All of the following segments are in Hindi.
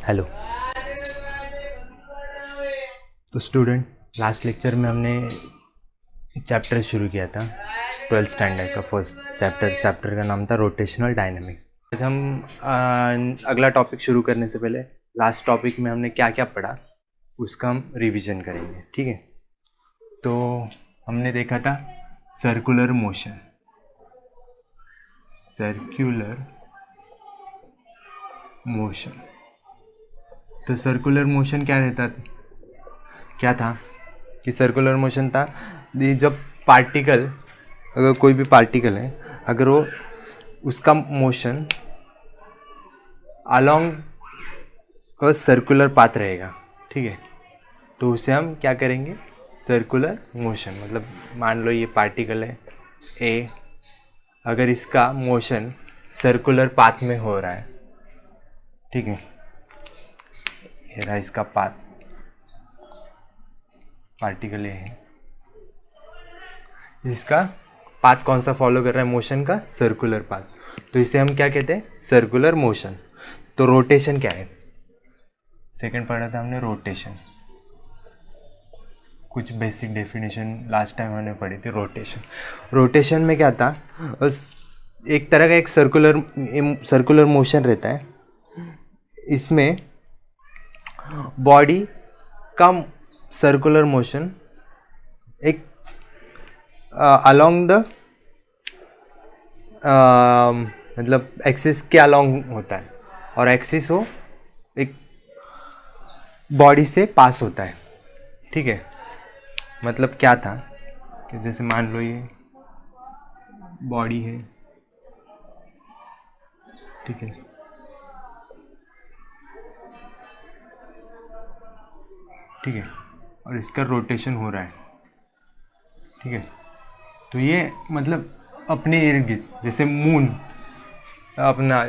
हेलो। तो स्टूडेंट, लास्ट लेक्चर में हमने चैप्टर शुरू किया था 12th स्टैंडर्ड का फर्स्ट चैप्टर का नाम था रोटेशनल डायनामिक्स। आज हम अगला टॉपिक शुरू करने से पहले लास्ट टॉपिक में हमने क्या क्या पढ़ा उसका हम रिवीजन करेंगे, ठीक है। तो हमने देखा था सर्कुलर मोशन, तो सर्कुलर मोशन क्या था कि सर्कुलर मोशन था जब पार्टिकल, अगर कोई भी पार्टिकल है, अगर वो उसका motion along a circular path रहेगा, ठीक है, तो उसे हम क्या करेंगे, सर्कुलर मोशन। मतलब मान लो ये पार्टिकल है ए, अगर इसका मोशन सर्कुलर पाथ में हो रहा है, ठीक है, ये रहा इसका पाथ, पार्टिकल ये है, इसका पाथ कौन सा फॉलो कर रहा है, मोशन का सर्कुलर पाथ, तो इसे हम क्या कहते हैं, सर्कुलर मोशन। तो रोटेशन क्या है, सेकंड पढ़ा था हमने रोटेशन, कुछ बेसिक डेफिनेशन लास्ट टाइम हमने पढ़ी थी। रोटेशन में क्या था, एक तरह का एक सर्कुलर मोशन रहता है, इसमें बॉडी का सर्कुलर मोशन एक अलोंग द मतलब एक्सिस के अलोंग होता है, और एक्सिस वो एक बॉडी से पास होता है, ठीक है। मतलब क्या था कि जैसे मान लो ये बॉडी है, ठीक है, ठीक है, और इसका रोटेशन हो रहा है, ठीक है। तो ये मतलब अपने इर्द गिर्द, जैसे मून अपना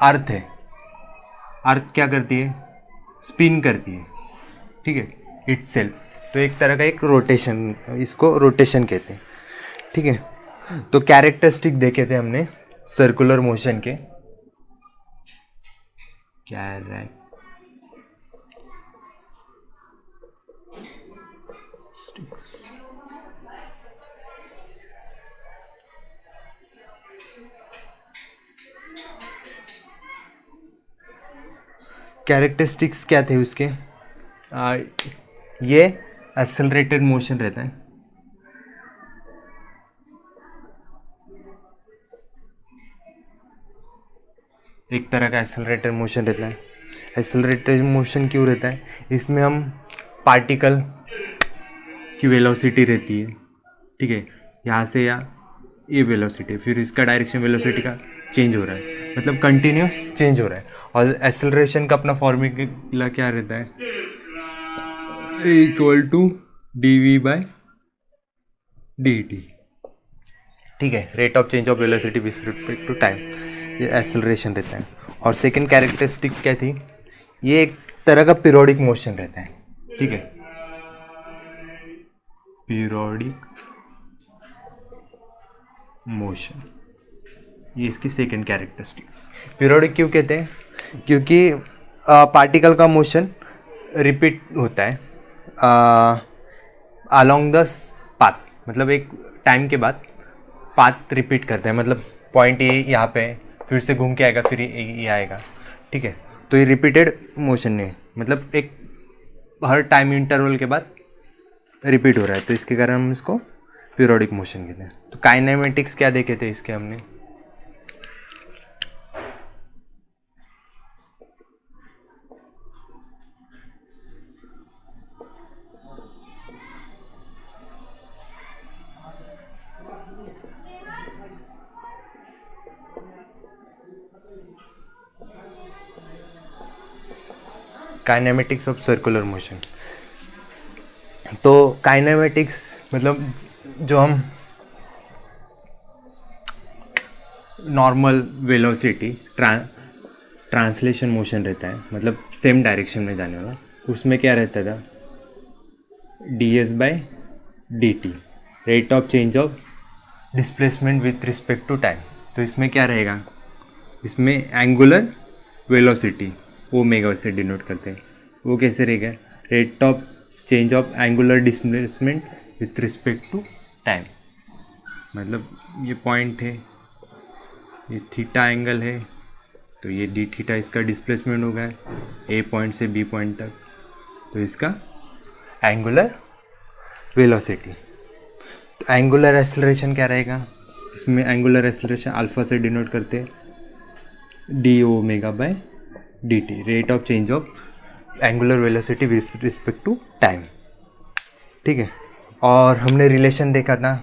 अर्थ है, अर्थ क्या करती है, स्पिन करती है, ठीक है, इटसेल्फ। तो एक तरह का एक रोटेशन, इसको रोटेशन कहते हैं, ठीक है। तो कैरेक्टरिस्टिक देखे थे हमने सर्कुलर मोशन के, कैरेक्टरिस्टिक्स क्या थे उसके, ये एक्सेलरेटेड मोशन रहता है, एक तरह का एक्सेलरेटेड मोशन रहता है। एक्सेलरेटेड मोशन क्यों रहता है, इसमें हम पार्टिकल की वेलोसिटी रहती है, ठीक है, यहाँ से या ये वेलोसिटी, फिर इसका डायरेक्शन वेलोसिटी का चेंज हो रहा है, मतलब कंटिन्यूस चेंज हो रहा है। और एक्सेलरेशन का अपना फॉर्मूला क्या रहता है, इक्वल टू dv/dt, ठीक है, rate of change of velocity with respect to time, ये एक्सेलरेशन रहता है। और सेकंड कैरेक्टरिस्टिक क्या थी, ये एक तरह का पीरियोडिक मोशन रहता है, ठीक है, पीरियोडिक मोशन, ये इसकी सेकंड कैरेक्टरिस्टिक। पीरियोडिक क्यों कहते हैं, क्योंकि पार्टिकल का मोशन रिपीट होता है अलोंग द पाथ, मतलब एक टाइम के बाद पाथ रिपीट करते हैं, मतलब पॉइंट ए यहाँ पे फिर से घूम के आएगा, फिर ये आएगा, ठीक है। तो ये रिपीटेड मोशन नहीं है, मतलब एक हर टाइम इंटरवल के बाद रिपीट हो रहा है, तो इसके कारण हम इसको पीरियोडिक मोशन कहते हैं। तो काइनेमेटिक्स क्या देखे थे इसके हमने, काइनेमेटिक्स ऑफ सर्कुलर मोशन। तो काइनेमेटिक्स मतलब जो हम नॉर्मल वेलोसिटी ट्रांसलेशन मोशन रहता है, मतलब सेम डायरेक्शन में जाने वाला, उसमें क्या रहता था, ds/dt, rate of change of displacement with respect to time. तो इसमें क्या रहेगा, इसमें एंगुलर वेलोसिटी ओमेगा से डिनोट करते हैं। वो कैसे रहेगा, rate of change of angular displacement with respect to time. मतलब ये पॉइंट है, ये थीटा एंगल है, तो ये डी थीटा इसका डिस्प्लेसमेंट होगा ए पॉइंट से बी पॉइंट तक, तो इसका एंगुलर वेलोसिटी। तो एंगुलर एक्सेलरेशन क्या रहेगा, इसमें एंगुलर एक्सेलरेशन अल्फा से डिनोट करते हैं d omega by d t, rate of change of angular velocity with respect to time. ठीक है, और हमने रिलेशन देखा था,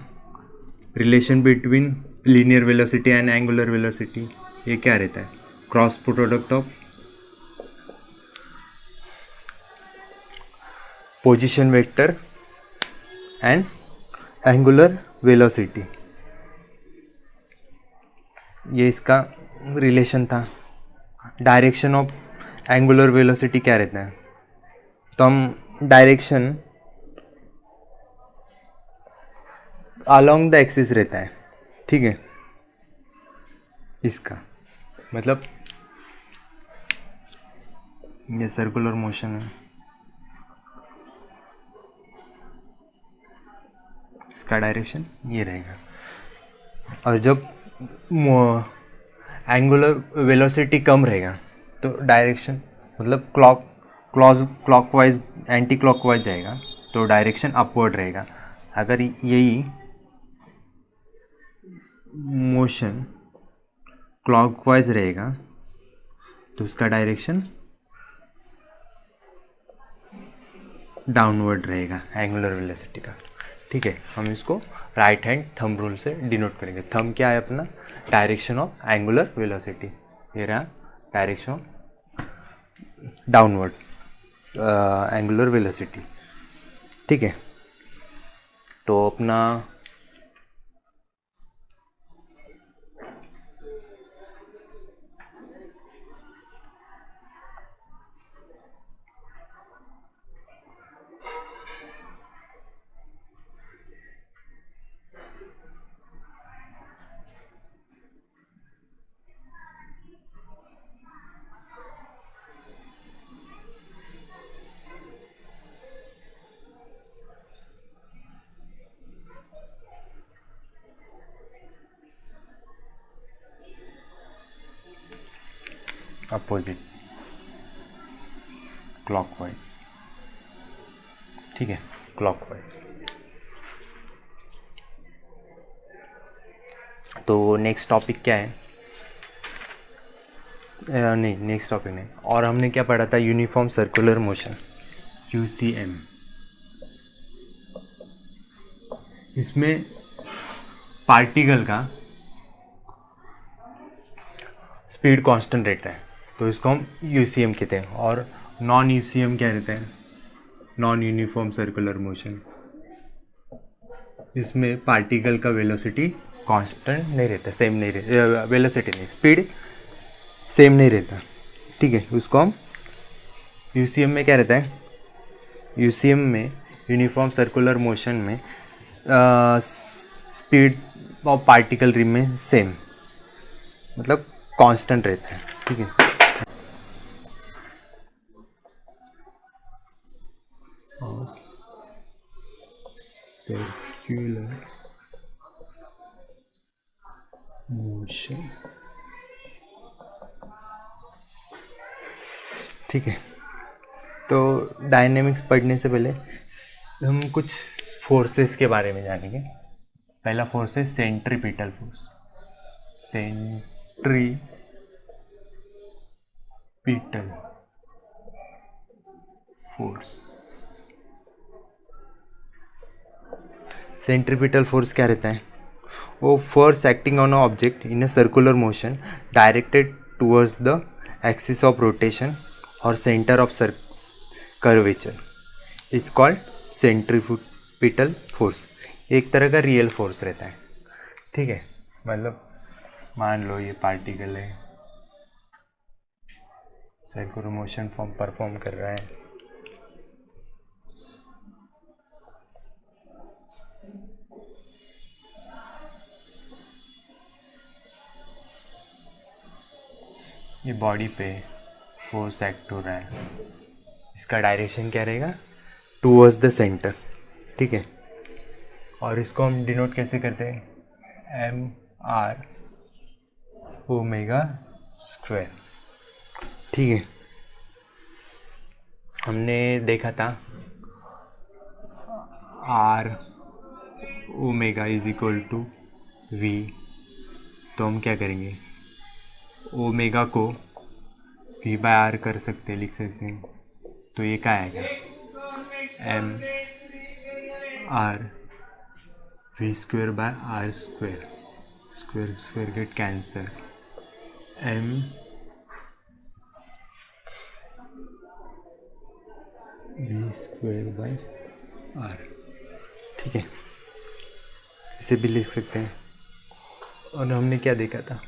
relation between linear velocity and angular velocity. ये क्या रहता है, cross product of position vector and angular velocity, ये इसका रिलेशन था। डायरेक्शन ऑफ एंगुलर वेलोसिटी क्या रहता है, तो हम डायरेक्शन अलोंग द एक्सिस रहता है। ठीक है, इसका मतलब ये सर्कुलर मोशन है, इसका डायरेक्शन ये रहेगा। और जब एंगुलर वेलोसिटी कम रहेगा तो डायरेक्शन मतलब क्लॉकवाइज एंटी क्लॉकवाइज जाएगा, तो डायरेक्शन अपवर्ड रहेगा। अगर यही मोशन क्लॉकवाइज रहेगा तो उसका डायरेक्शन डाउनवर्ड रहेगा एंगुलर वेलोसिटी का। ठीक है, हम इसको राइट हैंड थंब रूल से डिनोट करेंगे। थंब क्या है अपना, डायरेक्शन ऑफ एंगुलर वेलोसिटी, ये रहा डायरेक्शन डाउनवर्ड एंगुलर वेलोसिटी। ठीक है, तो अपना अपोजिट क्लॉकवाइज। ठीक है, क्लॉकवाइज। तो नेक्स्ट टॉपिक क्या है, नहीं नेक्स्ट टॉपिक नहीं, और हमने क्या पढ़ा था, यूनिफॉर्म सर्कुलर मोशन यूसीएम। इसमें पार्टिकल का स्पीड कांस्टेंट रहता है, तो इसको हम यूसीएम कहते हैं। और नॉन यूसीएम क्या रहता है, नॉन यूनिफॉर्म सर्कुलर मोशन। इसमें पार्टिकल का वेलोसिटी कांस्टेंट नहीं रहता, सेम नहीं रहता, वेलोसिटी नहीं, स्पीड सेम नहीं रहता। ठीक है, उसको हम यूसीएम में क्या रहता है, यूसीएम में यूनिफॉर्म सर्कुलर मोशन में speed of particle remain same, मतलब कांस्टेंट रहता है। ठीक है, सर्कुलर मोशन। ठीक है, तो डायनेमिक्स पढ़ने से पहले हम कुछ फोर्सेस के बारे में जानेंगे। पहला फोर्स है centripetal force. Centripetal force, centripetal force क्या रहता है, वो force acting on a object in a circular motion directed towards the axis of rotation और centre of curvature, it's called centripetal force. एक तरह का रियल फोर्स रहता है। ठीक है, मतलब मान लो ये पार्टिकल है, सर्कुलर मोशन फॉर्म परफॉर्म कर रहा है, ये बॉडी पे फोर्स एक्ट हो रहा है, इसका डायरेक्शन क्या रहेगा, टूवर्ड्स द सेंटर, ठीक है। और इसको हम डिनोट कैसे करते हैं, एम आर ओमेगा स्क्वायर, ठीक है। हमने देखा था r omega is equal to v, तो हम क्या करेंगे, ओमेगा को वी बाय आर कर सकते हैं, लिख सकते हैं, तो ये क्या आएगा, m r v square by are square, square square get cancel, m we square by r, ठीक है, इसे भी लिख सकते हैं। और हमने क्या देखा था,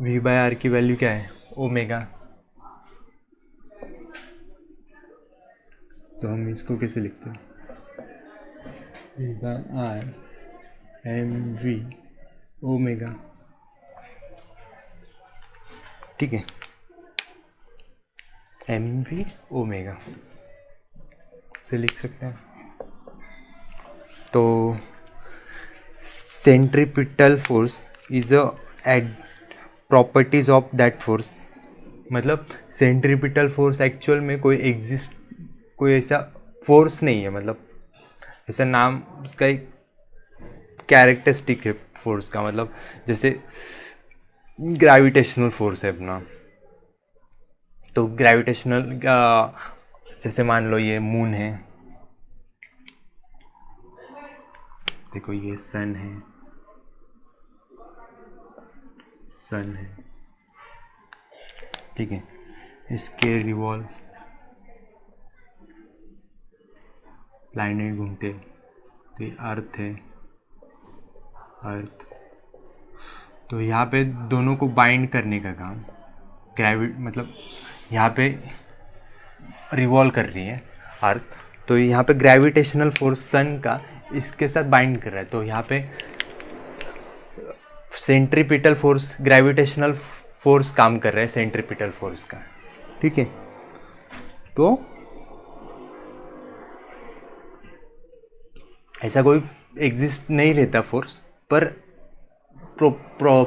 वी बाय आर की वैल्यू क्या है, ओमेगा, तो हम इसको कैसे लिखते हैं, v by r m v omega, ठीक है, एम वी ओमेगा से लिख सकते हैं। तो centripetal force is a add properties of that force, मतलब सेंट्रीपिटल फोर्स एक्चुअल में कोई ऐसा फोर्स नहीं है, मतलब ऐसा नाम उसका एक कैरेक्टरिस्टिक है फोर्स का, मतलब जैसे ग्रेविटेशनल फोर्स है अपना, तो ग्रेविटेशनल जैसे मान लो ये मून है, देखो ये सन है, ठीक है, इसके रिवॉल्व प्लैनेट घूमते, तो ये अर्थ है, अर्थ, तो यहाँ पे दोनों को बाइंड करने का काम मतलब यहाँ पे रिवॉल्व कर रही है अर्थ, तो यहाँ पे ग्रेविटेशनल फोर्स सन का इसके साथ बाइंड कर रहा है, तो यहाँ पे सेंट्रीपिटल फोर्स ग्रेविटेशनल फोर्स काम कर रहा है सेंट्रीपिटल फोर्स का, ठीक है। तो ऐसा कोई एग्जिस्ट नहीं रहता फोर्स, पर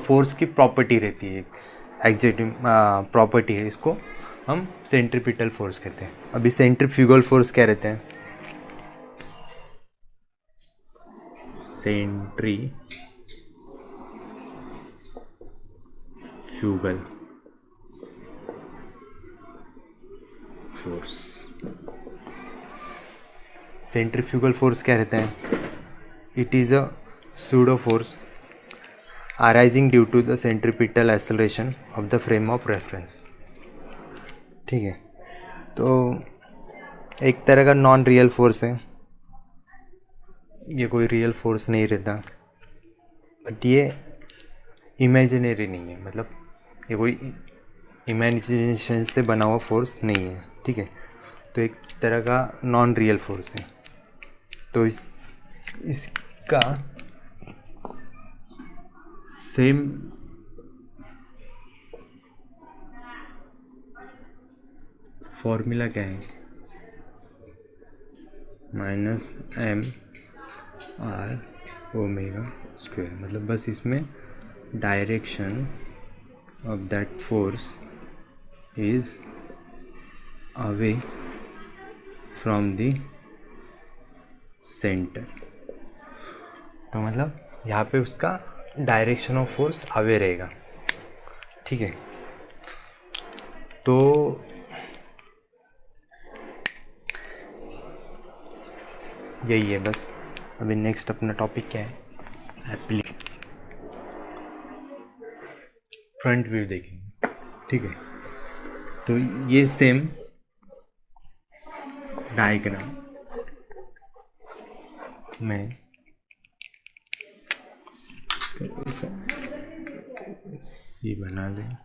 फोर्स की प्रॉपर्टी रहती है, एग्जैक्ट प्रॉपर्टी है, इसको हम सेंट्रीपिटल फोर्स कहते हैं। अभी सेंट्रीफ्यूगल फोर्स क्या रहते हैं, सेंट्रीफ्यूगल फोर्स, सेंट्रीफ्यूगल फोर्स क्या रहता है, it is a pseudo force arising due to the centripetal acceleration of the frame of reference, ठीक है। तो एक तरह का नॉन रियल फोर्स है, ये कोई रियल फोर्स नहीं रहता, बट ये इमेजिनरी नहीं है, मतलब ये कोई इमेजिनेशन से बना हुआ फोर्स नहीं है, ठीक है। तो एक तरह का नॉन रियल फोर्स है, तो इसका सेम फॉर्मूला क्या है, minus m are omega square, मतलब बस इसमें direction of that force is away from the centre, तो मतलब यहाँ पे उसका डायरेक्शन ऑफ फोर्स अवे रहेगा, ठीक है। तो यही है बस। अभी नेक्स्ट अपना टॉपिक क्या है, फ्रंट व्यू देखेंगे, ठीक है। तो ये सेम डायग्राम में सी बना लें,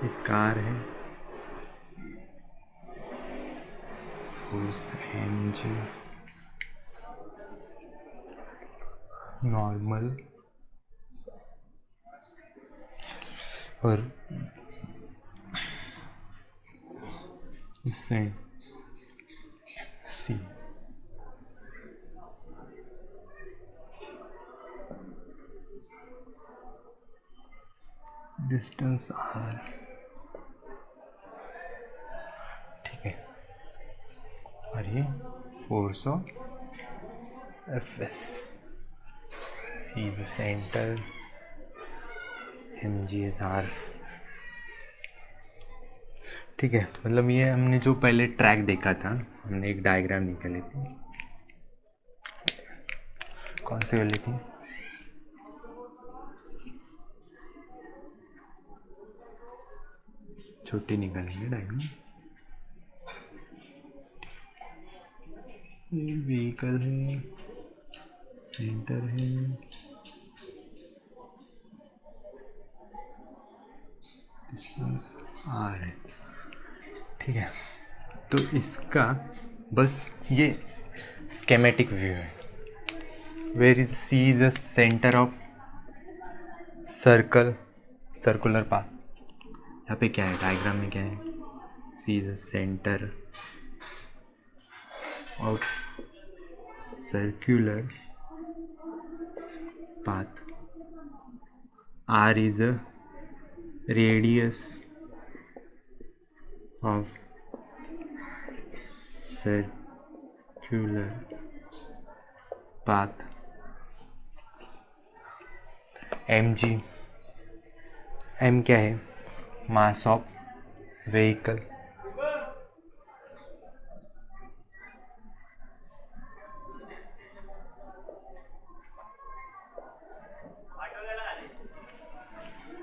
एक कार है, फोर्स एम जी, नॉर्मल, और इससे सी, डिस्टेंस आर, ठीक है। और ये force of f s, see the centre, m g s r, ठीक है। मतलब ये हमने जो पहले ट्रैक देखा था, हमने एक डायग्राम निकाली थी, कौन सी वाली थी, छोटी निकालेंगे डायग्राम। ये व्हीकल है, सेंटर है, डिस्टेंस आर है, ठीक है। तो इसका बस ये स्केमेटिक व्यू है। Where is C is the centre of circular path. यहाँ पे क्या है, डायग्राम में क्या है, C is the centre of circular path, R is a radius of circular path, mg, m क्या है, mass of vehicle,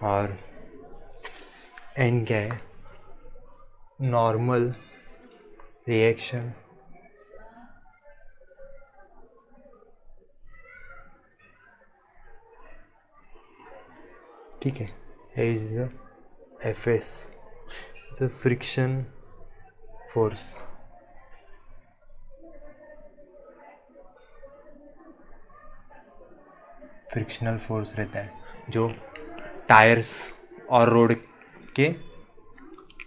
और n क्या है, नॉर्मल रिएक्शन, ठीक है। Is F S, the friction force, frictional force रहता है जो टायर्स और रोड के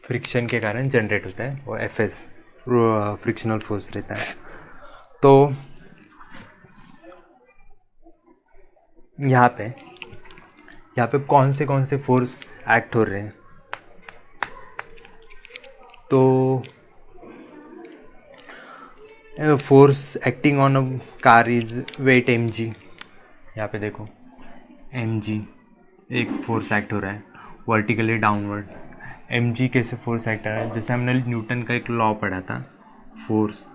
फ्रिक्शन के कारण जनरेट होता है, वो एफ एस फ्रिक्शनल फोर्स रहता है। तो यहाँ पे कौन से फोर्स एक्ट हो रहे हैं, तो force acting on a car is weight m g. यहाँ पे देखो एम जी एक फोर्स एक्ट हो रहा है वर्टिकली डाउनवर्ड। एम जी कैसे फोर्स एक्ट हो रहा है, जैसे हमने न्यूटन का एक लॉ पढ़ा था, फोर्स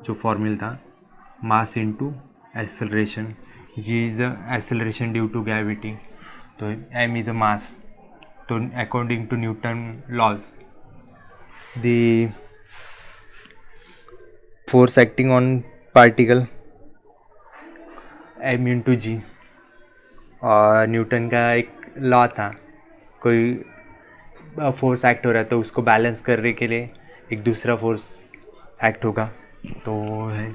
जो फॉर्मूला था, mass into acceleration, G is the acceleration due to gravity, तो एम इज अ मास। तो according to Newton laws, the force acting on particle M into G. और न्यूटन का एक लॉ था, कोई फोर्स एक्ट हो रहा है तो उसको बैलेंस करने के लिए एक दूसरा फोर्स एक्ट होगा, तो है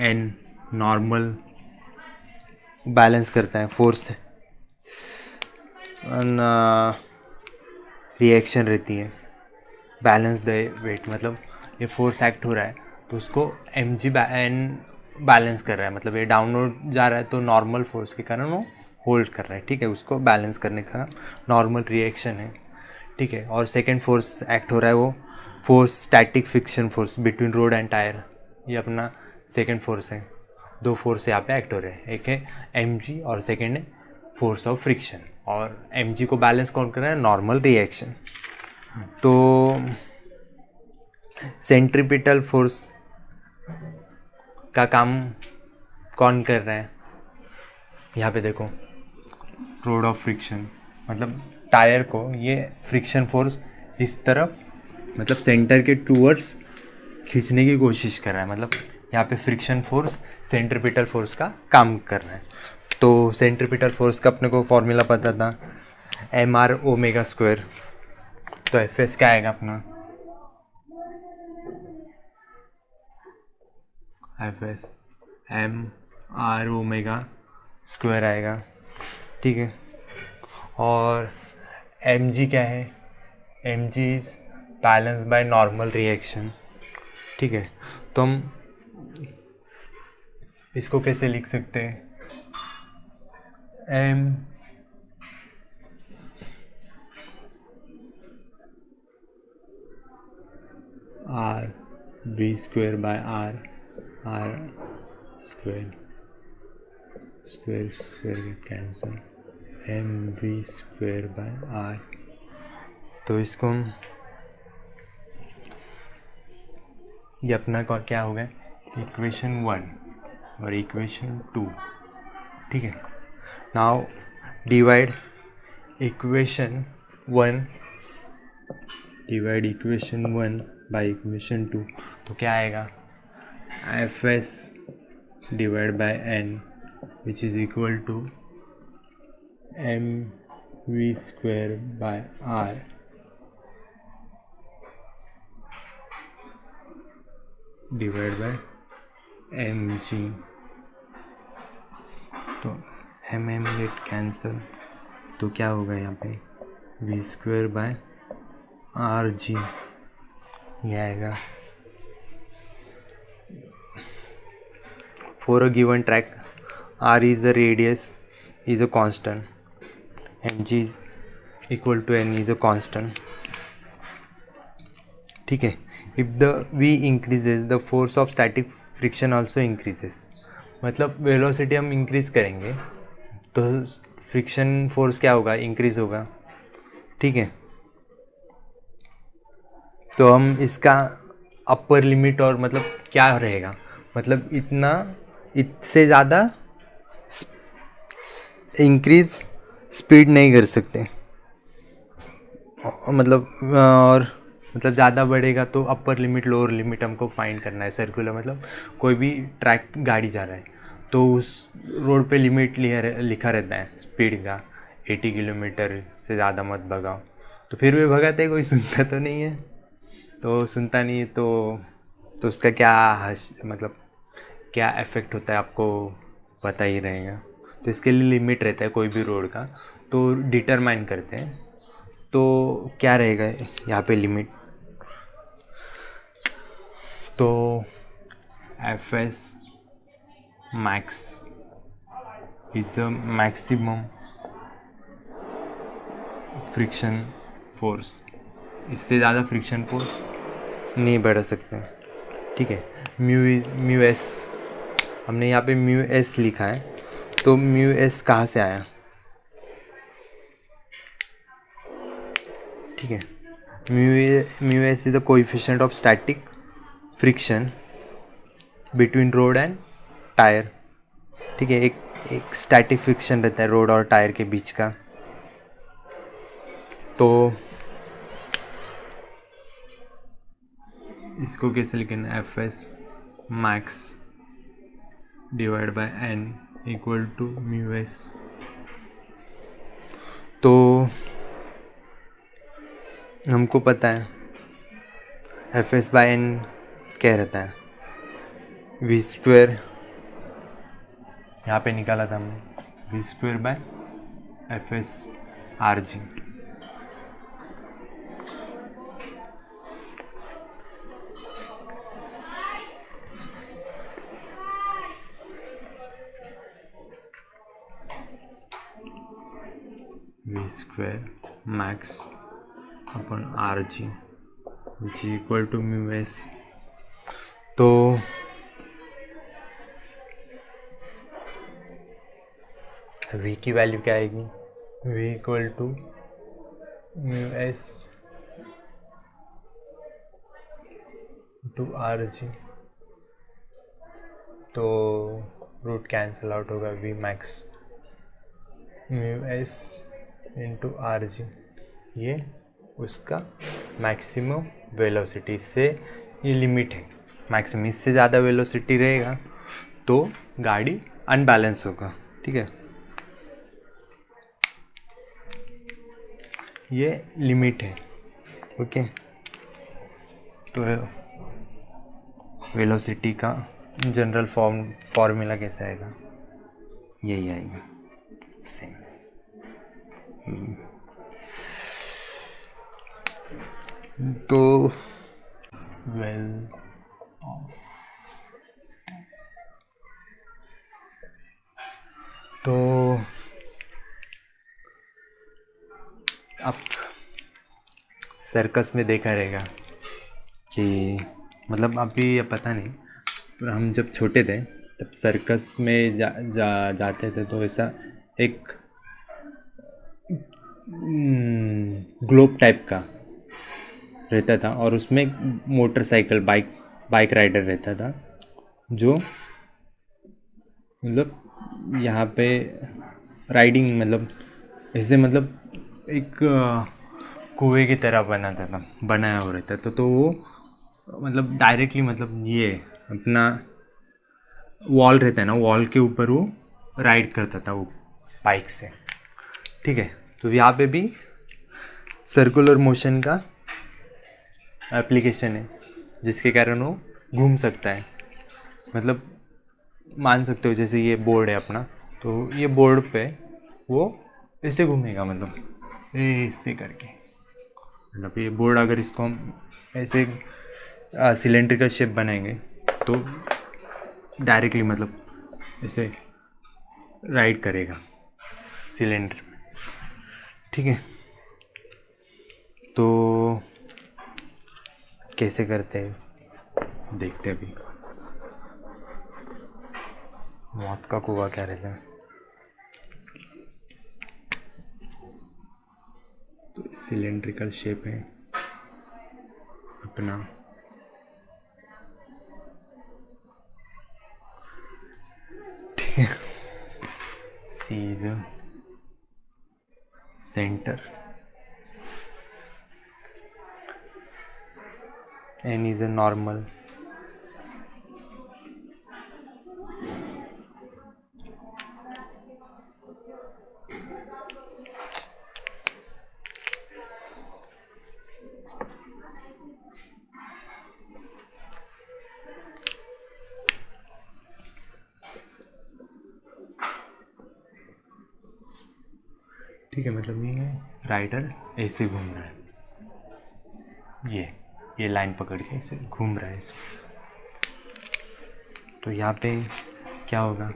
एन, नॉर्मल बैलेंस करता है फोर्स, रिएक्शन रहती है, बैलेंस द वेट, मतलब ये फोर्स एक्ट हो रहा है तो उसको एम जी एन बैलेंस कर रहा है, मतलब ये डाउनवर्ड जा रहा है तो नॉर्मल फोर्स के कारण वो होल्ड कर रहा है, ठीक है, उसको बैलेंस करने का नॉर्मल रिएक्शन है, ठीक है। और सेकेंड फोर्स एक्ट हो रहा है वो force static friction force between road and tyre, ये अपना सेकेंड फोर्स है। दो फोर्स यहाँ पे एक्ट हो रहे हैं, एक है एम जी और सेकेंड है फोर्स ऑफ फ्रिक्शन, और एम जी को बैलेंस कौन कर रहा है, नॉर्मल रिएक्शन। तो सेंट्रीपिटल फोर्स का काम कौन कर रहा है, यहाँ पे देखो रोड ऑफ फ्रिक्शन, मतलब टायर को ये फ्रिक्शन फोर्स इस तरफ, मतलब सेंटर के टूवर्ड्स खींचने की कोशिश कर रहा है, मतलब यहाँ पे फ्रिक्शन फोर्स सेंट्रीपिटल फोर्स का काम कर रहा है। तो सेंट्रीपिटल फोर्स का अपने को फॉर्मूला पता था, एम आर ओमेगा स्क्वायर, तो एफ एस क्या आएगा अपना, f s m are omega square आएगा, ठीक है। और एम जी क्या है, M g is balance by normal reaction, ठीक है। तो हम इसको कैसे लिख सकते हैं, m r v square by r, r square square square cancel, m we square by r. तो इसको हम, ये अपना क्या हो गया, इक्वेशन 1 और इक्वेशन 2, ठीक है। Now divide equation 1, divide equation 1 by equation 2, तो क्या आएगा, F s divide by n which is equal to m we square by r divide by M g. तो एम एम गेट कैंसल, तो क्या होगा यहाँ पे, v square by are g, ये आएगा। For a given track r is the radius is a constant, m g equal to n is a constant, ठीक है। If the v increases the force of static friction also increases, मतलब वेलोसिटी हम इंक्रीज करेंगे तो फ्रिक्शन फोर्स क्या होगा, इंक्रीज होगा, ठीक है। तो हम इसका अपर लिमिट और मतलब क्या रहेगा, मतलब इतना, इससे ज़्यादा इंक्रीज स्पीड नहीं कर सकते, मतलब और मतलब ज़्यादा बढ़ेगा तो अपर लिमिट लोअर लिमिट हमको फाइंड करना है। सर्कुलर मतलब कोई भी ट्रैक गाड़ी जा रहा है तो उस रोड पे लिमिट लिखा रहता है स्पीड का, 80 किलोमीटर से ज़्यादा मत भगाओ, तो फिर भी भगाते हैं, कोई सुनता तो नहीं है, तो सुनता नहीं है तो उसका क्या मतलब क्या इफ़ेक्ट होता है आपको पता ही रहेगा। तो इसके लिए लिमिट रहता है कोई भी रोड का, तो डिटरमाइन करते हैं, तो क्या रहेगा यहाँ पे लिमिट, तो f s max is the maximum friction force, इससे ज़्यादा फ्रिक्शन फोर्स नहीं बढ़ा सकते, ठीक है। म्यू एस, हमने यहाँ पे म्यू एस लिखा है, तो म्यू एस कहाँ से आया, ठीक है। Mu S is the coefficient of static friction between road and tyre, ठीक है। एक स्टैटिक फ्रिक्शन रहता है रोड और टायर के बीच का, तो इसको कैसे लिखना, f s max divide by n equal to mu s. तो हमको पता है एफ एस बाय एन क्या रहता है, वी स्क्वायर, यहाँ पे निकाला था हमने, v square by F s r g, v square max upon r g which is equal to mu s. तो v की वैल्यू क्या आएगी, v equal to mu s to are g, तो रूट कैंसिल आउट होगा, v max mu S into r g, ये उसका मैक्सिमम वेलोसिटी, इससे ये लिमिट है मैक्सिमम, इससे ज़्यादा वेलोसिटी रहेगा तो गाड़ी अनबैलेंस होगा, ठीक है। ये लिमिट है, ओके, तो वेलोसिटी का जनरल फॉर्मूला कैसा आएगा, यही आएगा सेम। तो वेल तो आप सर्कस में देखा रहेगा कि मतलब अभी पता नहीं, पर हम जब छोटे थे तब सर्कस में जाते थे तो ऐसा एक ग्लोब टाइप का रहता था और उसमें मोटरसाइकिल बाइक राइडर रहता था जो मतलब यहाँ पे राइडिंग मतलब ऐसे मतलब एक कुएं की तरह बनाया हो रहता था। तो वो मतलब डायरेक्टली मतलब ये अपना वॉल रहता है ना, वॉल के ऊपर वो राइड करता था वो बाइक से। ठीक है, तो यहाँ पे भी सर्कुलर मोशन का एप्लीकेशन है जिसके कारण वो घूम सकता है। मतलब मान सकते हो जैसे ये बोर्ड है अपना, तो ये बोर्ड पे वो ऐसे घूमेगा, मतलब ऐसे करके। मतलब ये बोर्ड अगर इसको हम ऐसे सिलेंड्रिकल शेप बनाएंगे तो डायरेक्टली मतलब ऐसे राइड करेगा सिलेंडर में। ठीक है, तो कैसे करते हैं देखते हैं अभी। मौत का कुआं क्या रहता है, तो सिलेंड्रिकल शेप है अपना। ठीक है, C is centre, N is a normal, ठीक है। मतलब ये राइडर ऐसे घूम रहा है, ये लाइन पकड़ के ऐसे घूम रहा है इसमें। तो यहाँ पे क्या होगा,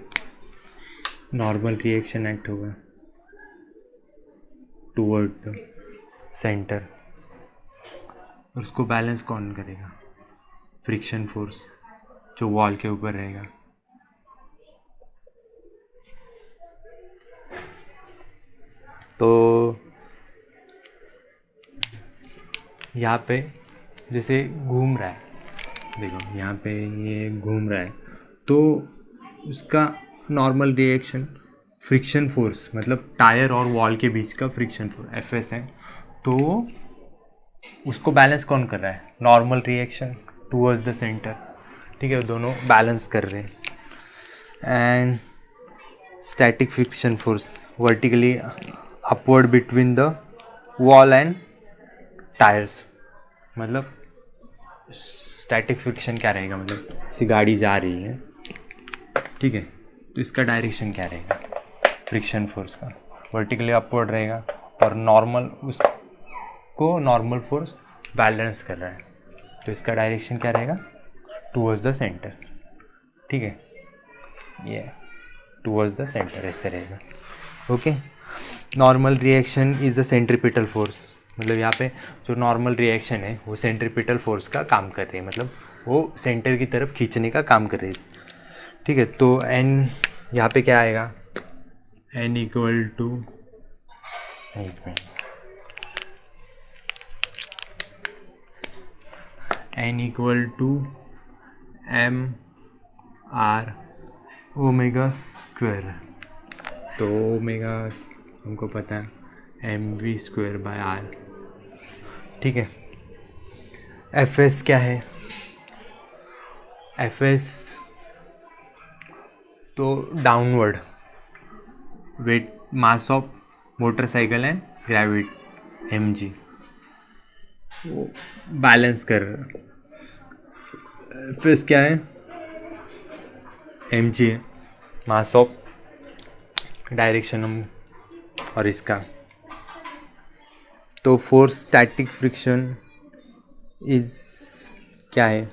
नॉर्मल रिएक्शन एक्ट होगा टूवर्ड द सेंटर, और उसको बैलेंस कौन करेगा, फ्रिक्शन फोर्स जो वॉल के ऊपर रहेगा। तो यहाँ पे जैसे घूम रहा है, देखो यहाँ पे ये घूम रहा है, तो उसका नॉर्मल रिएक्शन फ्रिक्शन फोर्स मतलब टायर और वॉल के बीच का फ्रिक्शन फोर्स एफ है। तो उसको बैलेंस कौन कर रहा है, normal reaction towards the centre. ठीक है, दोनों बैलेंस कर रहे हैं। And static friction force vertically upward between the wall and tyres. मतलब स्टैटिक फ्रिक्शन क्या रहेगा, मतलब ऐसी गाड़ी जा रही है, ठीक है, तो इसका डायरेक्शन क्या रहेगा फ्रिक्शन फोर्स का, वर्टिकली अपवर्ड रहेगा, और नॉर्मल उसको नॉर्मल फोर्स बैलेंस कर रहा है, तो इसका डायरेक्शन क्या रहेगा, टूवर्ड्स द सेंटर। ठीक है, ये टूवर्ड्स द सेंटर ऐसे रहेगा। Okay, normal reaction is a centripetal force. मतलब यहाँ पे जो नॉर्मल रिएक्शन है वो सेंट्रीपिटल फोर्स का काम कर रही है, मतलब वो सेंटर की तरफ खींचने का काम कर रही है। ठीक है, तो एन यहाँ पे क्या आएगा, n equal to, n equal to M R omega square. तो ओमेगा हमको पता है m we square by r. ठीक है, एफ एस क्या है, एफ एस तो downward weight mass of motorcycle and gravity m g. वो बैलेंस कर रहा है। फिर क्या है, एम जी है, मास ऑफ डायरेक्शन और इसका तो फोर्स स्टैटिक फ्रिक्शन इज क्या है,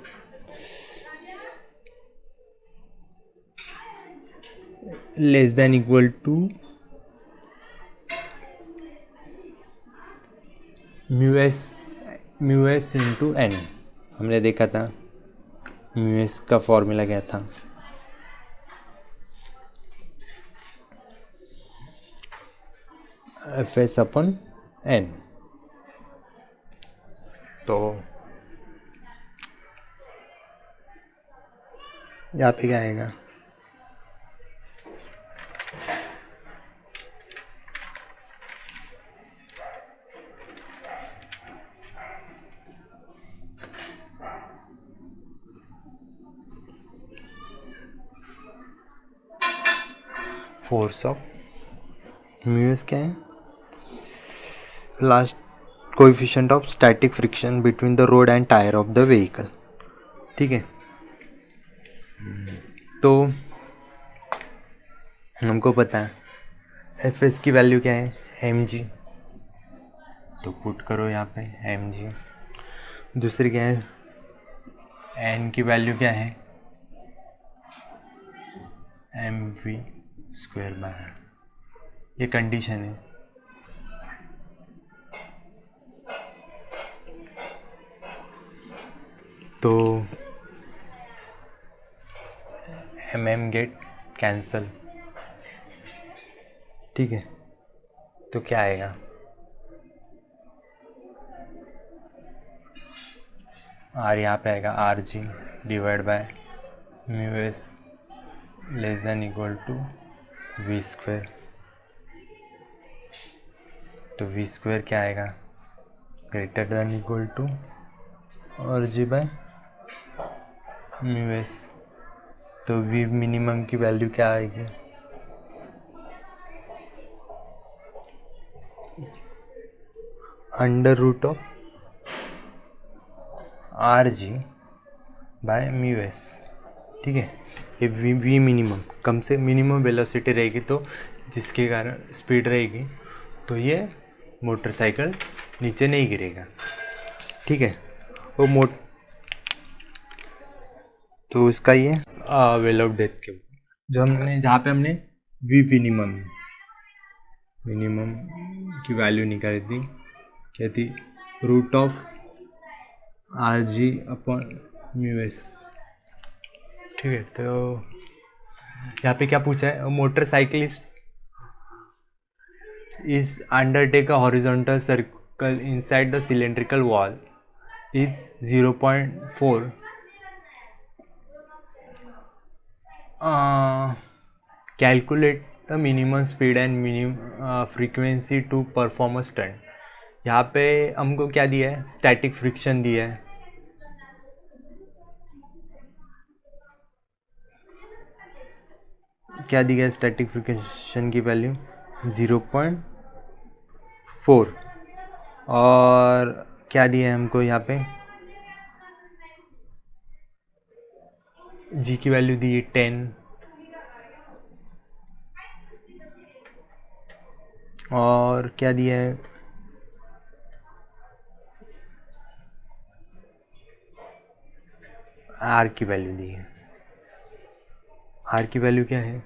less than equal to mu S into n. हमने देखा था म्यू एस का फॉर्मूला क्या था, एफ एस अपन एन। तो यहाँ पे क्या आएगा, फोर्स ऑफ म्यू एस क्या है, last coefficient of static friction between the road and tyre of the vehicle. ठीक है, तो हमको पता है एफ एस की वैल्यू क्या है, एम जी, तो पुट करो यहाँ पे एम जी। दूसरी क्या है, एन की वैल्यू क्या है, एम वी स्क्वायर बाय, ये कंडीशन है। तो एम एम गेट कैंसल। ठीक है, तो क्या आएगा, आर यहाँ पे आएगा r g divide by mu s less than equal to v square. तो वी स्क्वायर क्या आएगा, greater than equal to are g by mu s. तो वी मिनिमम की वैल्यू क्या आएगी, under root of are g by mu s. ठीक है, ये वी मिनिमम, कम से मिनिमम वेलोसिटी रहेगी तो जिसके कारण स्पीड रहेगी तो ये मोटरसाइकिल नीचे नहीं गिरेगा। ठीक है, वो तो उसका ये वेल ऑफ डेथ के जो हमने जहाँ पे हमने वी मिनिमम की वैल्यू निकाली थी, क्या थी, root of are g upon mu s. ठीक है, तो यहाँ पे क्या पूछा है, motorcyclist is undertake a horizontal circle inside the cylindrical wall is 0.4 calculate the minimum speed and minimum frequency to perform a stunt. यहाँ पे हमको क्या दिया है, स्टैटिक फ्रिक्शन दिया है, क्या दिया है स्टैटिक फ्रिक्शन की वैल्यू 0.4 और क्या दिया है हमको यहाँ पे जी की वैल्यू दी है 10 और क्या दिया है आर की वैल्यू दी है। आर की वैल्यू क्या है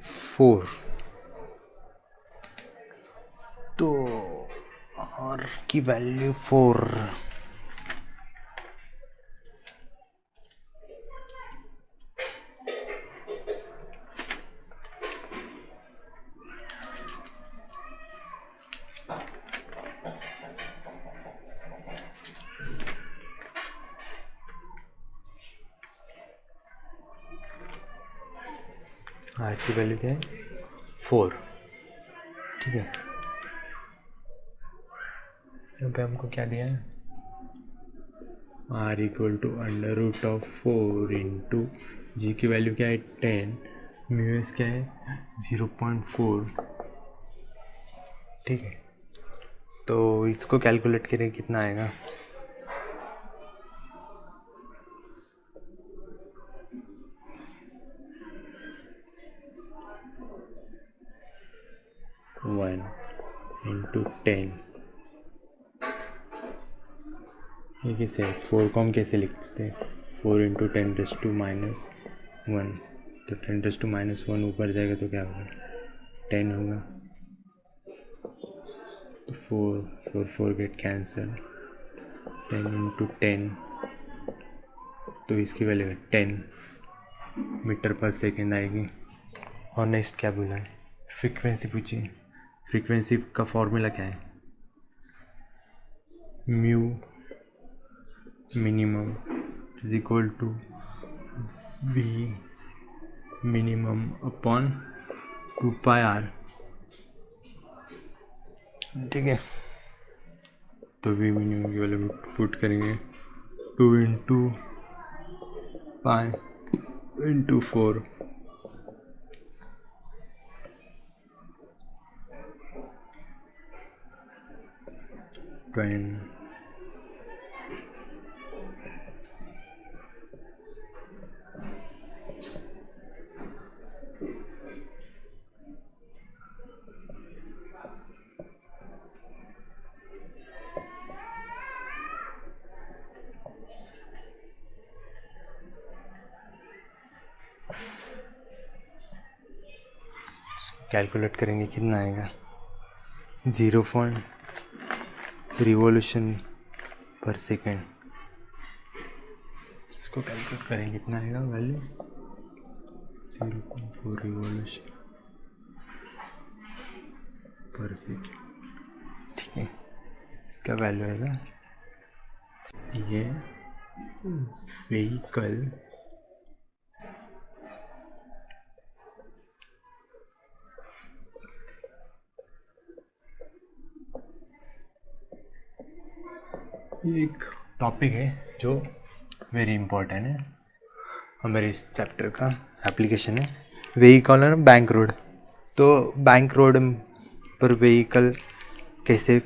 4। तो आर की वैल्यू 4, आर की वैल्यू क्या है 4। ठीक है, यहाँ पे हमको क्या दिया है, R equal to under root of 4 into G की वैल्यू क्या है 10, म्यू एस क्या है 0.4 ठीक है, तो इसको कैलकुलेट करें कितना आएगा। वन इंटू 10, ये कैसे 4 को हम कैसे लिखते हैं, 4 इंटू 10⁻⁻1, तो 10⁻⁻1 ऊपर जाएगा तो क्या होगा 10 होगा, तो 4 गेट कैंसल, 10 इंटू 10, तो इसकी वैल्यू है 10 मीटर पर सेकेंड आएगी। और नेक्स्ट क्या बोला है, फ्रीक्वेंसी पूछिए। फ्रीक्वेंसी का फॉर्मूला क्या है, mu minimum is equal to v minimum upon 2πr। ठीक है, तो वी मिनिमम की वैल्यू पुट करेंगे 2 इंटू पाई इंटू 4, कैलकुलेट करेंगे कितना आएगा, 0 रिवॉल्यूशन पर सेकेंड। इसको कैलकुलेट करेंगे कितना आएगा वैल्यू, 0.4 रिवॉल्यूशन पर सेकेंड। ठीक है, इसका वैल्यू आएगा, ये व्हीकल एक टॉपिक है जो वेरी इंपॉर्टेंट है, हमारे इस चैप्टर का एप्लीकेशन है व्हीकल और बैंक रोड। तो बैंक रोड पर व्हीकल कैसे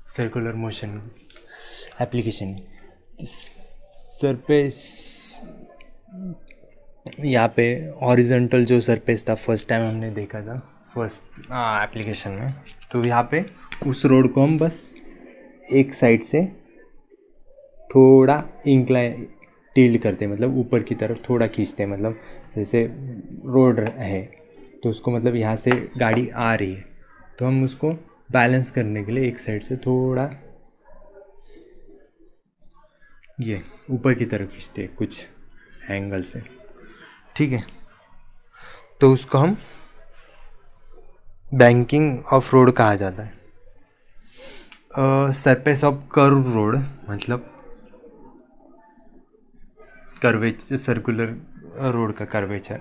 सर्कुलर मोशन एप्लीकेशन है। सरफेस, यहाँ पे हॉरिजॉन्टल जो सरफेस था फर्स्ट टाइम हमने देखा था फर्स्ट एप्लीकेशन में, तो यहाँ पे उस रोड को हम बस एक साइड से थोड़ा इंक्लाइन टिल्ड करते हैं, मतलब ऊपर की तरफ थोड़ा खींचते हैं, मतलब जैसे रोड है तो उसको मतलब यहाँ से गाड़ी आ रही है तो हम उसको बैलेंस करने के लिए एक साइड से थोड़ा ये ऊपर की तरफ खींचते हैं कुछ एंगल से। ठीक है, तो उसको हम बैंकिंग ऑफ रोड कहा जाता है। सरफेस ऑफ कर्व रोड मतलब कर्वेचर, सर्कुलर रोड का curvature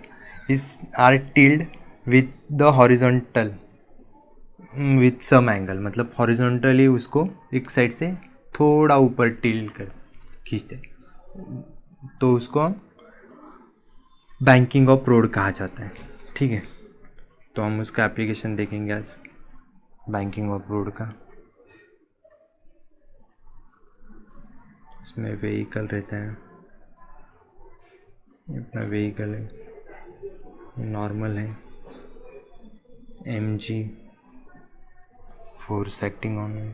is are tilted with the horizontal with some angle, मतलब हॉरिजॉन्टली उसको एक साइड से थोड़ा ऊपर टिल्ड कर खींचते, तो उसको हम बैंकिंग ऑफ रोड कहा जाता है। ठीक है, तो हम उसका एप्लीकेशन देखेंगे आज बैंकिंग ऑफ रोड का। इसमें व्हीकल रहता है, अपना व्हीकल है, नॉर्मल है, MG force acting on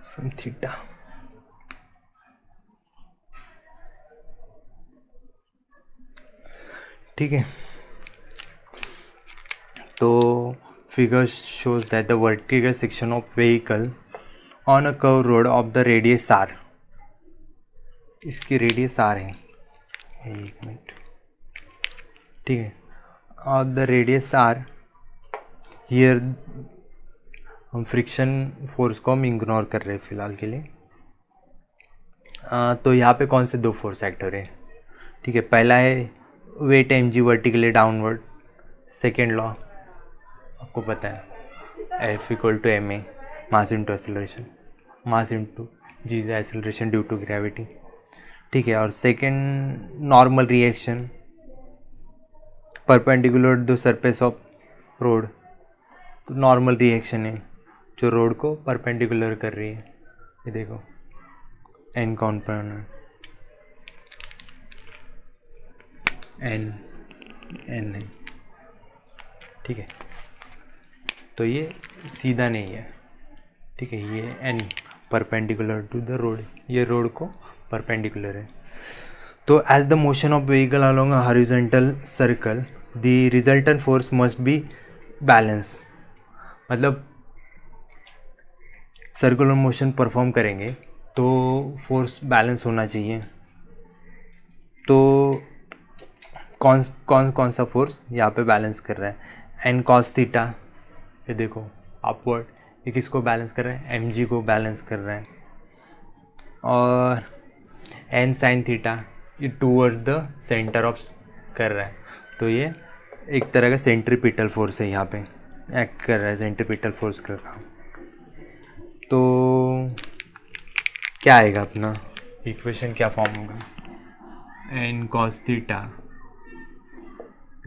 some theta. ठीक है, तो figure shows that the vertical section of vehicle on a curved road of the radius r, इसकी रेडियस r है, एक मिनट। ठीक है, और द रेडियस r हियर, हम फ्रिक्शन फोर्स को हम इग्नोर कर रहे हैं फिलहाल के लिए। तो यहाँ पे कौन से दो फोर्स एक्ट हो रहे हैं? ठीक है, पहला है weight mg vertically downward, second law आपको पता है F equal to m a, mass into acceleration, mass into g acceleration due to gravity. ठीक है, और second normal reaction perpendicular to the surface of road, तो नॉर्मल रिएक्शन है जो रोड को परपेंडिकुलर कर रही है। ये देखो एन कॉम्पोनेंट एन है। ठीक है, तो ये सीधा नहीं है। ठीक है, ये n perpendicular to the road, ये रोड को परपेंडिकुलर है। तो as the motion of vehicle along a horizontal circle the resultant force must be balance. मतलब सर्कुलर मोशन परफॉर्म करेंगे तो फोर्स बैलेंस होना चाहिए। तो कौन कौन कौन सा फोर्स यहाँ पे बैलेंस कर रहा है? एन कॉस थीटा, ये देखो अपवर्ड, ये किसको बैलेंस कर रहा है? एम जी को बैलेंस कर रहा है। और एन साइन थीटा ये टूवर्ड्स द सेंटर ऑफ कर रहा है, तो ये एक तरह का सेंट्रीपिटल फोर्स है, यहाँ पे एक्ट कर रहा है सेंट्रीपिटल फोर्स कर रहा। तो क्या आएगा अपना इक्वेशन, क्या फॉर्म होगा? N cos theta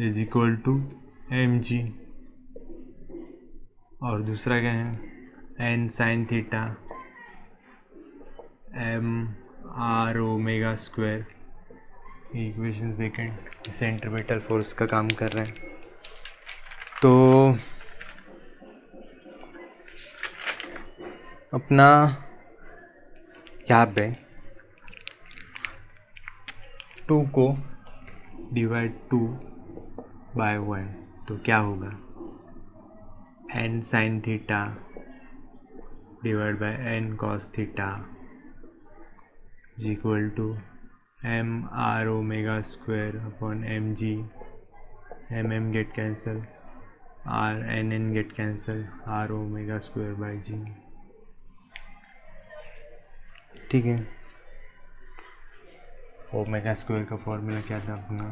is equal to m g, और दूसरा क्या है? N sine theta m are omega square. Equation second centripetal force का काम कर रहे हैं। तो अपना यहाँ पे 2 को डिवाइड 2 बाय 1, तो क्या होगा? N sine theta divide by N cos theta is equal to M R omega square upon M G, M get cancel, R N get cancel, R omega square by G. ठीक है, ओमेगा स्क्वायर का फॉर्मूला क्या था अपना?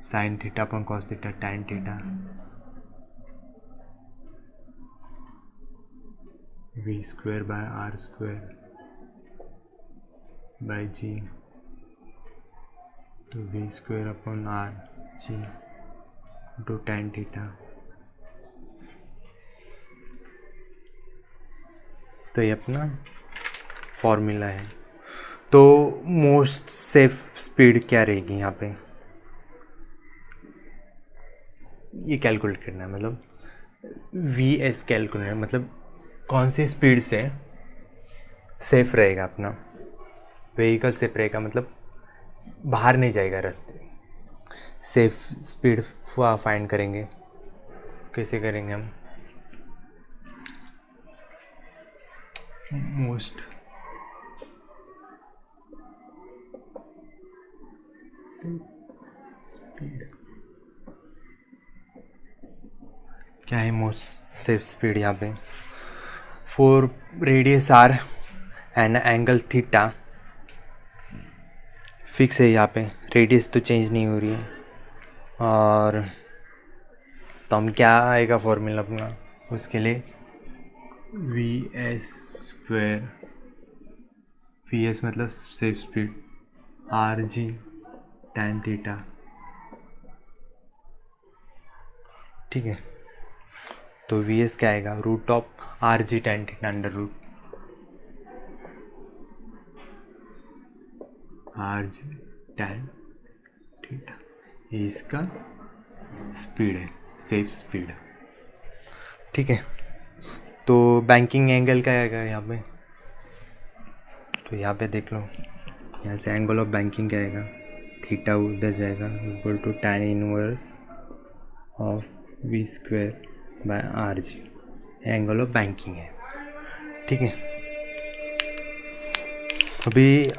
Sine theta upon cos theta tan theta, V square by are square by G, तो we square upon R G to tan theta. तो ये अपना फॉर्मूला है। तो मोस्ट सेफ स्पीड क्या रहेगी यहाँ पे, ये कैलकुलेट करना है। मतलब वी एस कैलकुलेट है, मतलब कौन सी स्पीड से सेफ रहेगा अपना व्हीकल, सेफ रहेगा मतलब बाहर नहीं जाएगा रास्ते। सेफ स्पीड फाइंड करेंगे, कैसे करेंगे हम? मोस्ट स्पीड क्या है? मोस्ट सेफ स्पीड यहाँ पे for radius r and angle theta fix है यहाँ पे, रेडियस तो चेंज नहीं हो रही है। और तो हम क्या आएगा फॉर्मूला अपना उसके लिए? V S square, V S मतलब safe speed, R G tan theta. ठीक है, तो वी एस क्या आएगा? Root of are G tan theta under root R G tan theta, ये इसका स्पीड है, सेफ स्पीड। ठीक है, तो बैंकिंग एंगल क्या आएगा यहाँ पे? तो यहाँ पे देख लो, यहाँ से एंगल ऑफ बैंकिंग क्या आएगा? थीटा उधर जाएगा equal to tan inverse of v square by are g, angle of banking है। ठीक है, अभी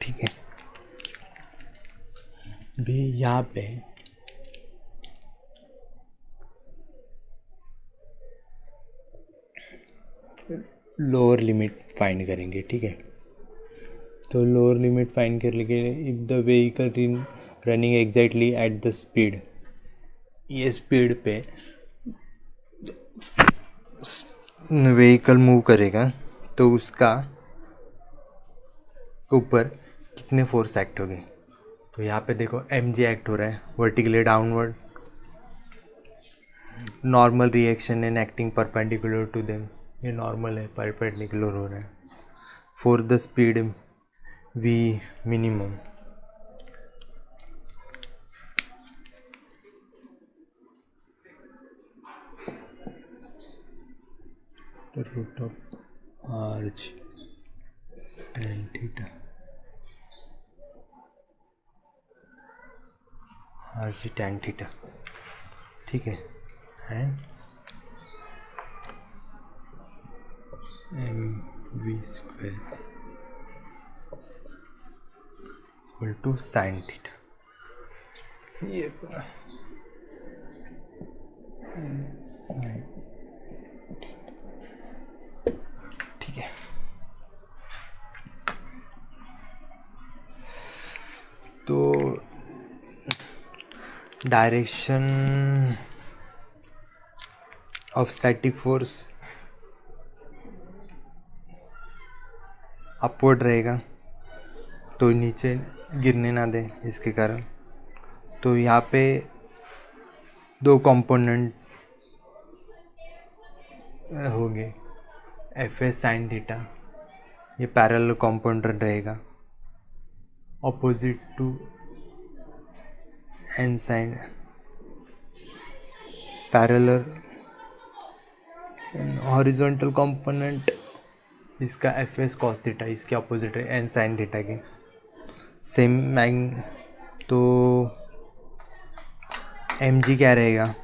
ठीक है, भी यहाँ पे लोअर लिमिट फाइंड करेंगे। ठीक है, तो लोअर लिमिट फाइंड कर लेंगे। If the vehicle running exactly at the speed, ये स्पीड पे व्हीकल मूव करेगा तो उसका ऊपर कितने फोर्स एक्ट हो गए। तो यहाँ पे देखो mg एक्ट हो रहा है vertically downward, normal reaction and acting perpendicular to them, ये नॉर्मल है, परपेंडिकुलर हो रहा है। For the speed v minimum, the root of arch tan theta, arch tan theta। ठीक है, and M we square equal to sine theta, ये साइन। ठीक है, तो direction of static force upward रहेगा, तो नीचे गिरने ना दे इसके कारण। तो यहाँ पे दो कंपोनेंट होंगे, एफ एस साइन थीटा, ये पैरेलल कंपोनेंट रहेगा opposite to N sine, parallel horizontal component इसका एफ एस कॉस थीटा, इसके अपोजिट है एन साइन थीटा के सेम मैग। तो एम जी क्या रहेगा,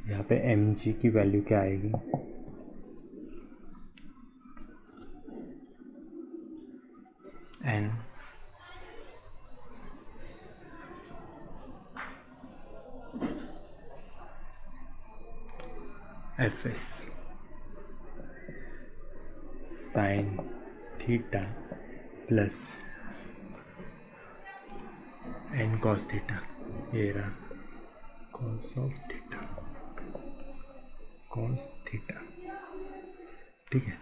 यहाँ पे एम जी की वैल्यू क्या आएगी, N F S sine theta plus N cos theta, ये रहा cos of theta, cos theta. ठीक है,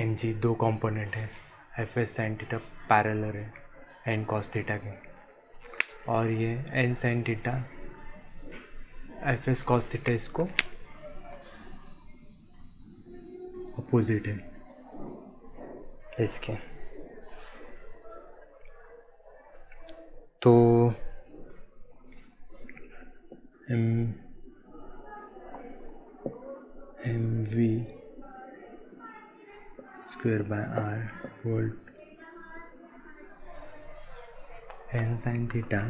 एम जी दो कंपोनेंट है, F S sine theta parallel है एन कॉस थीटा के, और ये N sine theta F S cos theta इसको अपोजिट है इसके। तो M we square by R volt N sine theta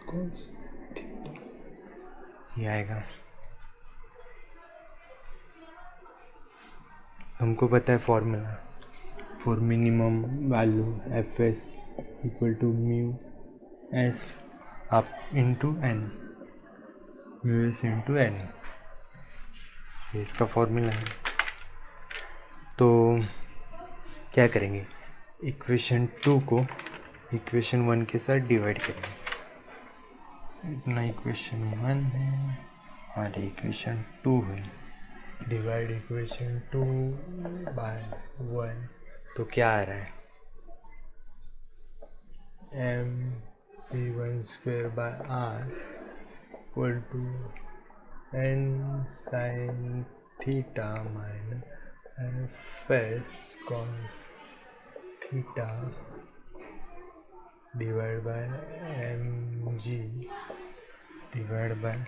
cos theta ये आएगा। हमको पता है formula for minimum value F S equal to mu S up into N, mu S into N, ये इसका फॉर्मूला है। तो क्या करेंगे, इक्वेशन 2 को इक्वेशन 1 के साथ डिवाइड करेंगे। इतना इक्वेशन 1 है और इक्वेशन 2 है, डिवाइड इक्वेशन 2 बाय 1, तो क्या आ रहा है, M P one square by R equal to N sine theta minus F S cos theta divide by M G divide by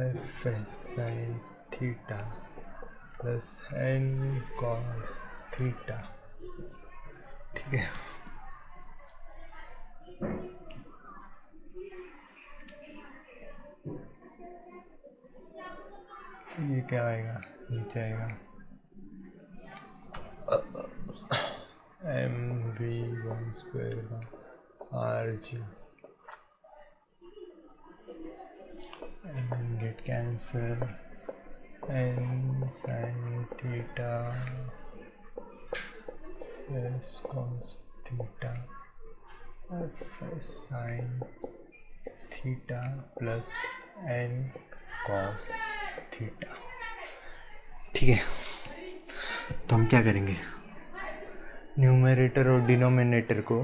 F S sine theta plus N cos theta. ठीक है, ये क्या आएगा, नीचे आएगा M V one square R G, N get cancel, N sine theta S cos theta F S sine theta plus N cos theta. ठीक है, तो हम क्या करेंगे, न्यूमरेटर और डिनोमिनेटर को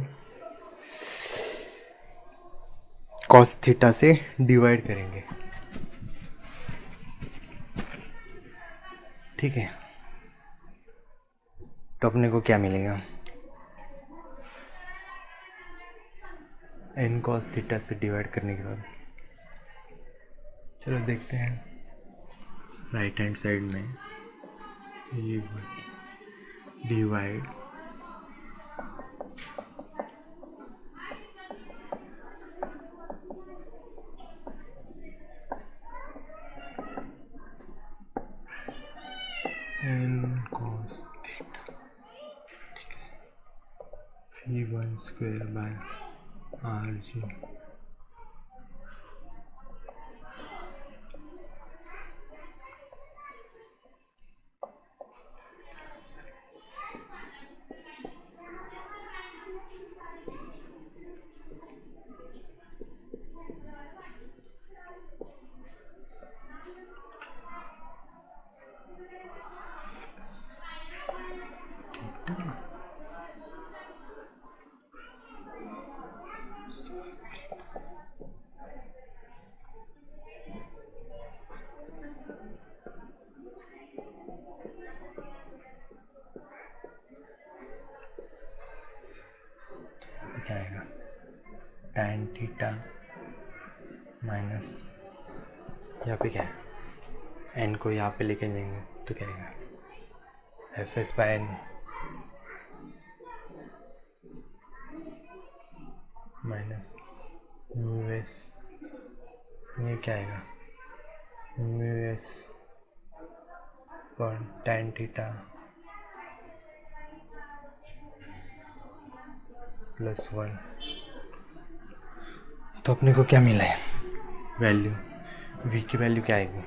कॉस थीटा से डिवाइड करेंगे। ठीक है, तो अपने को क्या मिलेगा, एन कॉस थीटा से डिवाइड करने के बाद, चलो देखते हैं राइट हैंड साइड में, ये डिवाइड एन कॉस थीटा, ठीक है, V one square by are G क्या आएगा, टैन थीटा माइनस, यहाँ पे क्या है, एन को यहाँ पे लेके जाएंगे तो क्या आएगा, F S by N minus mu S, ये क्या आएगा, म्यू एस पर टैन थीटा प्लस 1। तो अपने को क्या मिला है, वैल्यू, v की वैल्यू क्या आएगी,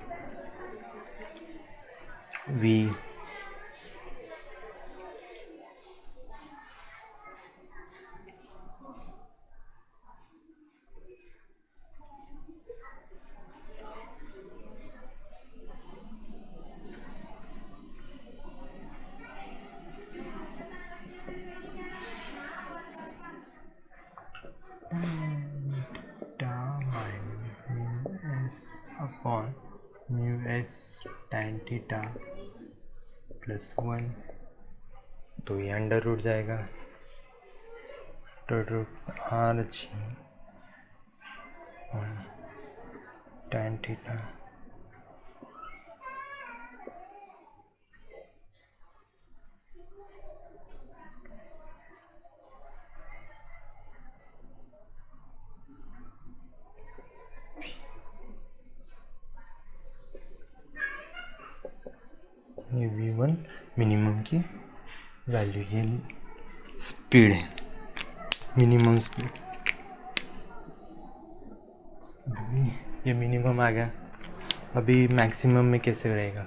v upon mu S tan theta plus 1, तो ये अंडर रूट जाएगा, तो root R G tan theta ये V1 मिनिमम की वैल्यू, ये स्पीड है, मिनिमम स्पीड। ये मिनिमम आ गया। अभी मैक्सिमम में कैसे रहेगा?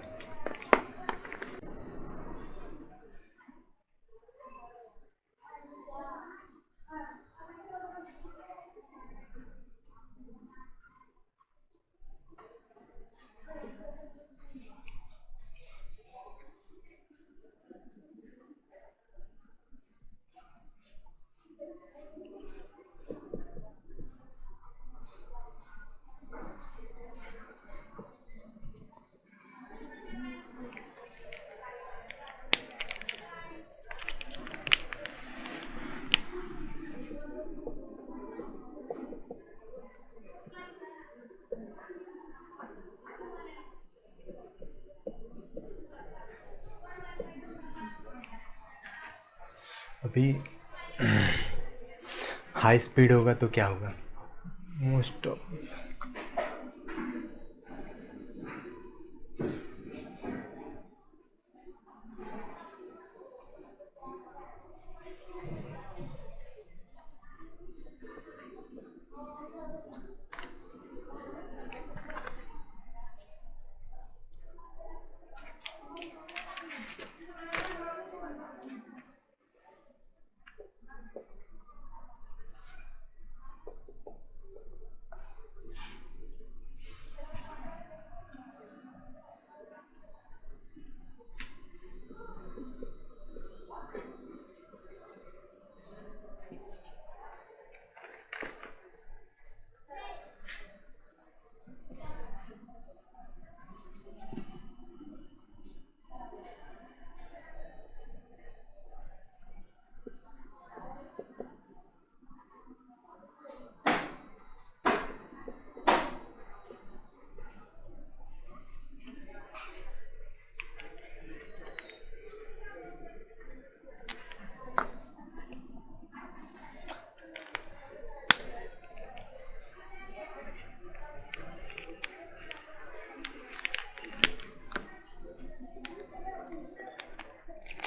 अभी हाई स्पीड होगा तो क्या होगा? मोस्ट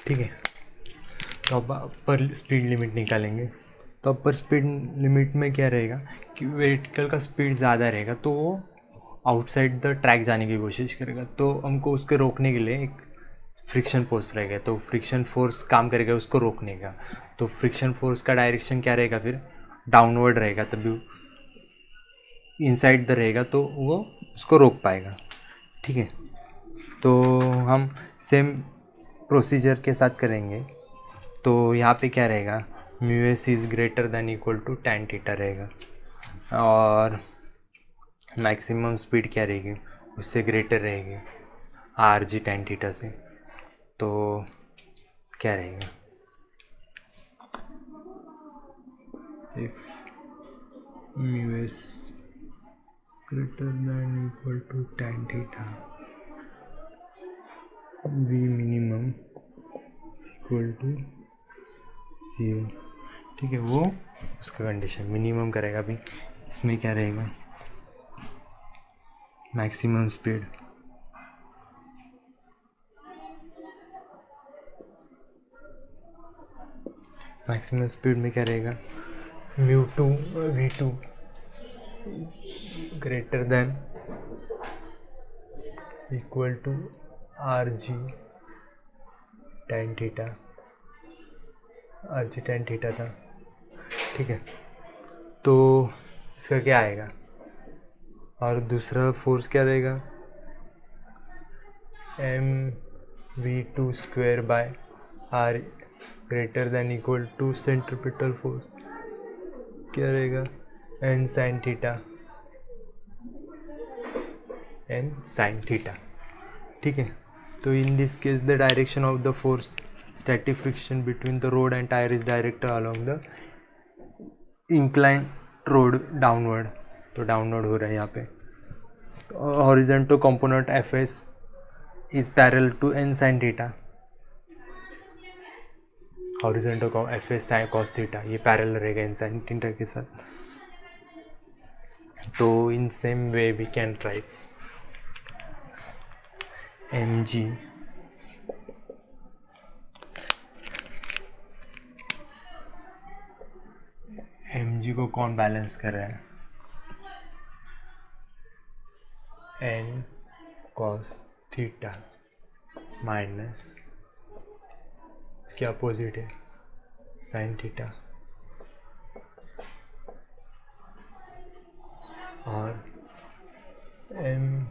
ठीक है। तो अब अपर स्पीड लिमिट निकालेंगे। तो अपर स्पीड लिमिट में क्या रहेगा कि व्हीकल का स्पीड ज़्यादा रहेगा तो वो आउटसाइड द ट्रैक जाने की कोशिश करेगा, तो हमको उसके रोकने के लिए एक फ्रिक्शन फोर्स रहेगा। तो फ्रिक्शन फोर्स काम करेगा उसको रोकने का। तो फ्रिक्शन फोर्स का डायरेक्शन क्या रहेगा? फिर डाउनवर्ड रहेगा, तभी इनसाइड द रहेगा तो वो उसको रोक पाएगा। ठीक है। तो हम सेम प्रोसीजर के साथ करेंगे। तो यहाँ पे क्या रहेगा? Mu S is greater than equal to tan theta रहेगा, और मैक्सिमम स्पीड क्या रहेगी? उससे ग्रेटर रहेगी आर जी tan थीटा से। तो क्या रहेगा? If mu S greater than equal to tan theta, V minimum equal to 0। ठीक है, वो उसका कंडीशन मिनिमम करेगा। अभी इसमें क्या रहेगा? मैक्सिमम स्पीड, मैक्सिमम स्पीड में क्या रहेगा? Mu two V two greater than equal to are G tan theta, R G tan theta था। ठीक है, तो इसका क्या आएगा? और दूसरा फोर्स क्या रहेगा? M V two square by R greater than equal to centripetal force, क्या रहेगा? N sine theta, N sine theta. ठीक है, तो in this case the direction of the force static friction between the road and tyre is directed along the incline road downward. तो डाउनवर्ड हो रहा है यहाँ पे। Horizontal component F S is parallel to N sine theta, horizontal F S sign cos theta ये पैरेलल रहेगा एन साइन थीटा के साथ। तो in same way we can write M G G को कौन बैलेंस कर रहा है? एन कॉस थीटा माइनस इसके अपोजिट है साइन थीटा और M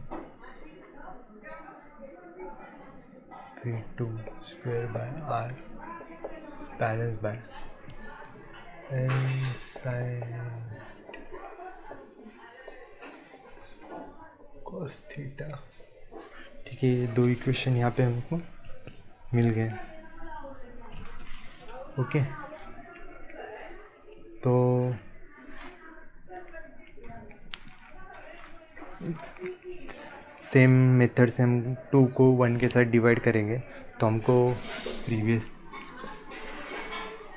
V2 square by R balance by N sine cos theta. ठीक है, ये दो इक्वेशन यहाँ पे हमको मिल गए। ओके, तो सेम मेथड से हम 2 को 1 के साथ डिवाइड करेंगे तो हमको प्रीवियस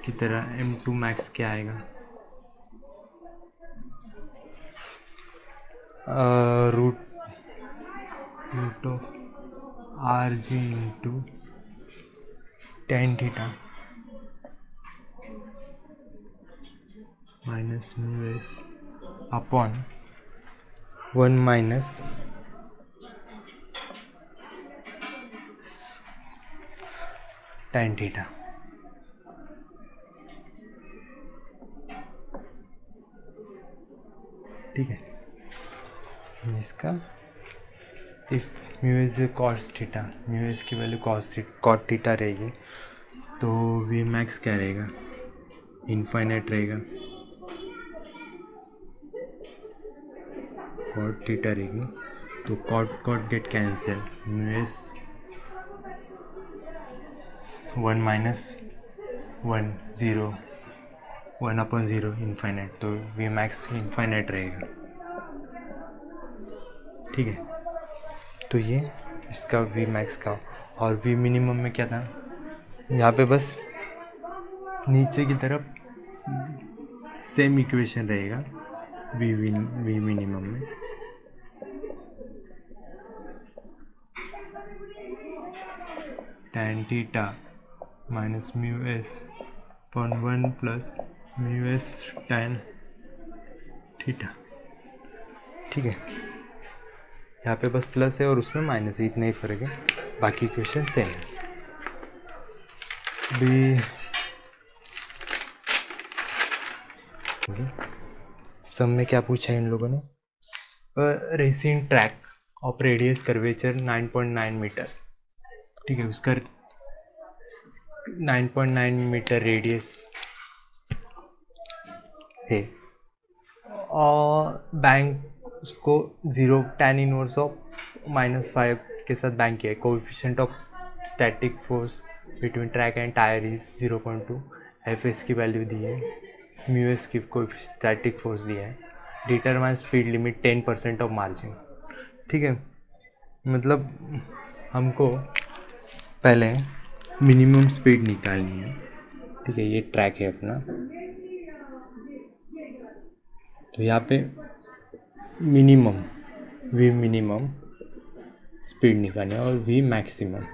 की तरह M2 मैक्स क्या आएगा? Root of are G into tan theta minus mu S upon 1 minus tan theta. ठीक है, इसका if mu is cos theta, mu S की वैल्यू कॉट थीटा रहेगी तो वी मैक्स क्या रहेगा? इनफाइनाइट रहेगा। कॉट थीटा रहेगी तो cot get cancel, mu S 1 माइनस 1 0 1/0 इनफाइनाइट, तो वी मैक्स इनफाइनाइट रहेगा। ठीक है, तो ये इसका वी मैक्स का। और वी मिनिमम में क्या था? यहाँ पे बस नीचे की तरफ सेम इक्वेशन रहेगा वी मिनिमम में। tan theta minus mu S upon 1 plus mu S tan theta. ठीक है, यहाँ पे बस प्लस है और उसमें माइनस है, इतना ही फ़र्क है, बाकी इक्वेशन सेम है। भी सब में क्या पूछा है इन लोगों ने? Racing track of radius curvature 9.9 metre. ठीक है, उसका 9.9 मीटर रेडियस है और बैंक उसको 0 tan इनवर्स ऑफ -5 के साथ बैंक किया है। Coefficient of static force between track and tyre is 0.2। F S की वैल्यू दी है, म्यू एस की स्टैटिक फोर्स दिया है। Determine speed limit 10% of margin. ठीक है, मतलब हमको पहले मिनिमम स्पीड निकालनी है। ठीक है, ये ट्रैक है अपना, तो यहाँ पे मिनिमम वी मिनिमम स्पीड निकालनी है और वी मैक्सिमम।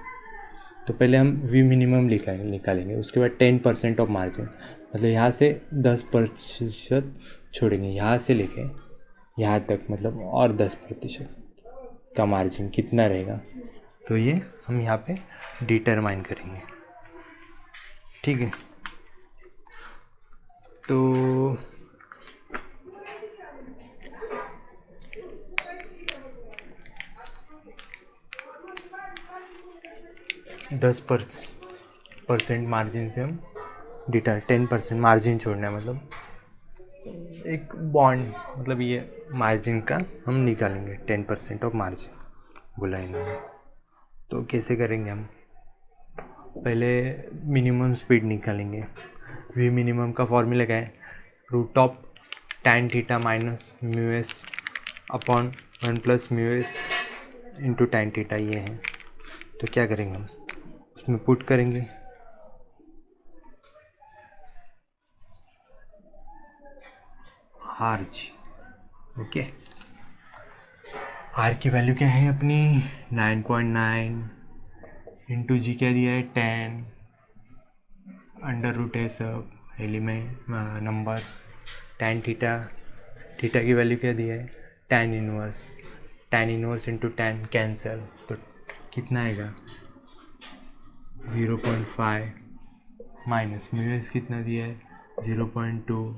तो पहले हम वी मिनिमम निकालेंगे, उसके बाद 10% ऑफ मार्जिन, मतलब यहाँ से 10% छोड़ेंगे, यहाँ से लेके यहाँ तक, मतलब और 10% का मार्जिन कितना रहेगा, तो ये हम यहाँ पे डिटरमाइन करेंगे। ठीक है, तो दस परसेंट मार्जिन से हम 10% मार्जिन छोड़ना है, मतलब एक बॉन्ड, मतलब ये मार्जिन का हम निकालेंगे 10% ऑफ मार्जिन बोला इन्होंने। तो कैसे करेंगे हम? पहले मिनिमम स्पीड निकालेंगे। वी मिनिमम का फॉर्मूला क्या है? Root of tan theta minus mu S upon 1 plus mu S into tan theta, ये है। तो क्या करेंगे हम? उसमें पुट करेंगे आर जी। ओके, आर की वैल्यू क्या है अपनी? 9.9 इंटू जी क्या दिया है? 10 अंडर रूट है सब element numbers, tan theta, theta की वैल्यू क्या दिया है, tan inverse into tan cancel, तो कितना आएगा 0.5 माइनस म्यूएस कितना दिया है 0.2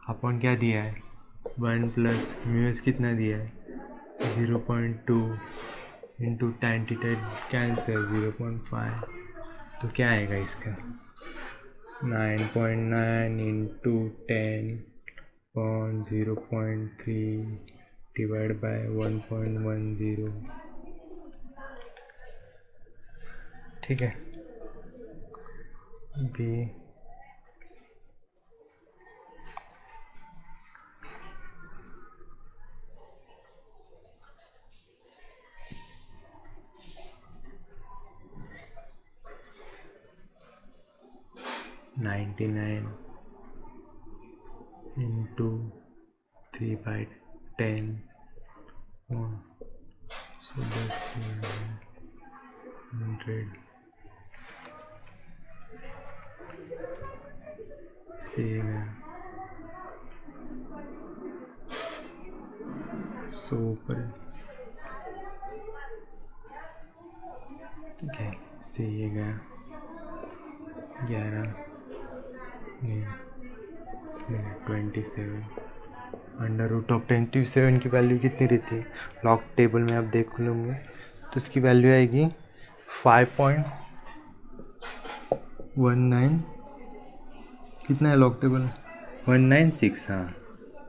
अपॉन क्या दिया है 1 प्लस म्यूएस कितना दिया है 0.2 इंटू टैन थीटा कैंसल 0.5, तो क्या आएगा इसका 9.9 इंटू 10/0.3 डिवाइड बाय 1.10, ठीक है। B 99 into 3/10 so that's 100 save है, सो ऊपर, ठीक है, से ये गया 11 नहीं 27 अंडर रूट ऑफ 27 की वैल्यू कितनी रहती है लॉग टेबल में आप देख लूँगे तो इसकी वैल्यू आएगी 5.19, कितना है लॉग टेबल 196, हाँ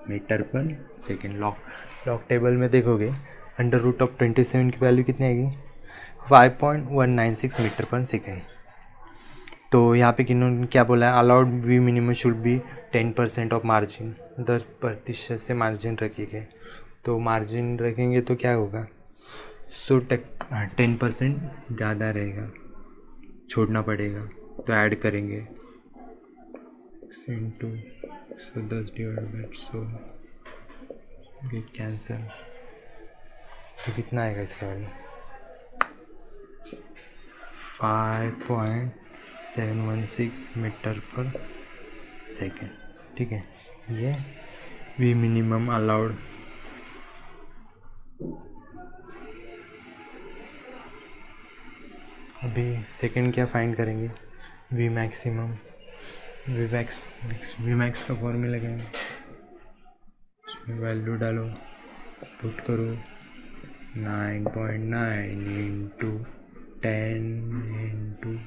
मीटर पर सेकेंड। लॉग टेबल में देखोगे अंडर रूट ऑफ 27 की वैल्यू कितनी आएगी 5.196 मीटर पर सेकेंड। तो यहाँ पे किन्होंने क्या बोला है, allowed V minimum should be 10% of margin, 10% से मार्जिन रखिए, तो मार्जिन रखेंगे तो क्या होगा 10% ज़्यादा रहेगा, छोड़ना पड़ेगा, तो ऐड करेंगे 110 डिवाइड बाय 100 कैंसिल, तो कितना आएगा इसका वैल्यू 5.716 मीटर पर सेकेंड, ठीक है। ये वी मिनिमम अलाउड, अभी सेकेंड क्या फाइंड करेंगे वी मैक्सिमम, वी मैक्स का फॉर्मूला क्या है, उसमें वैल्यू डालो, पुट करो 9.9 into 10 into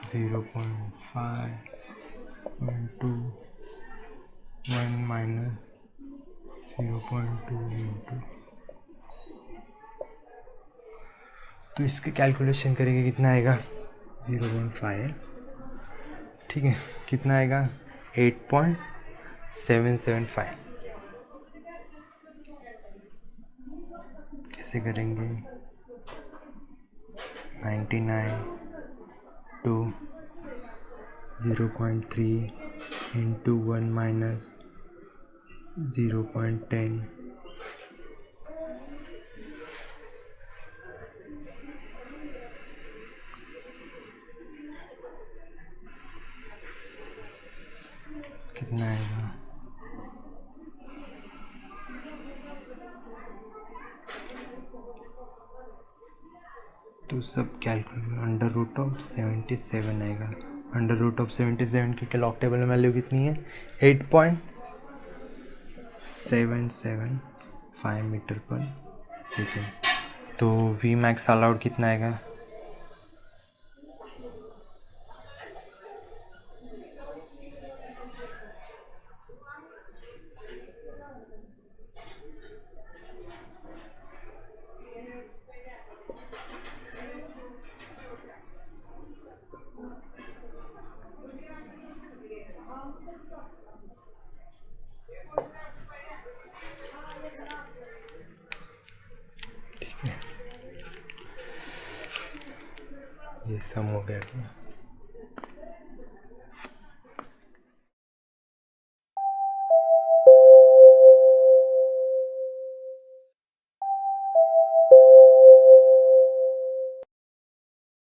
0.5 into 1 minus 0.2 into, तो इसका कैलकुलेशन करेंगे कितना आएगा 0.5, ठीक है, कितना आएगा 8.775, कैसे करेंगे 99 टू 0.3 इंटू 1 माइनस 0.10, कितना आएगा तो सब कैलकुलेट अंडर रूट ऑफ 77 आएगा, अंडर रूट ऑफ 77 की लॉग टेबल में वैल्यू कितनी है 8.775 मीटर पर सेकेंड, तो वी मैक्स अलाउड कितना आएगा ये सम हो गया।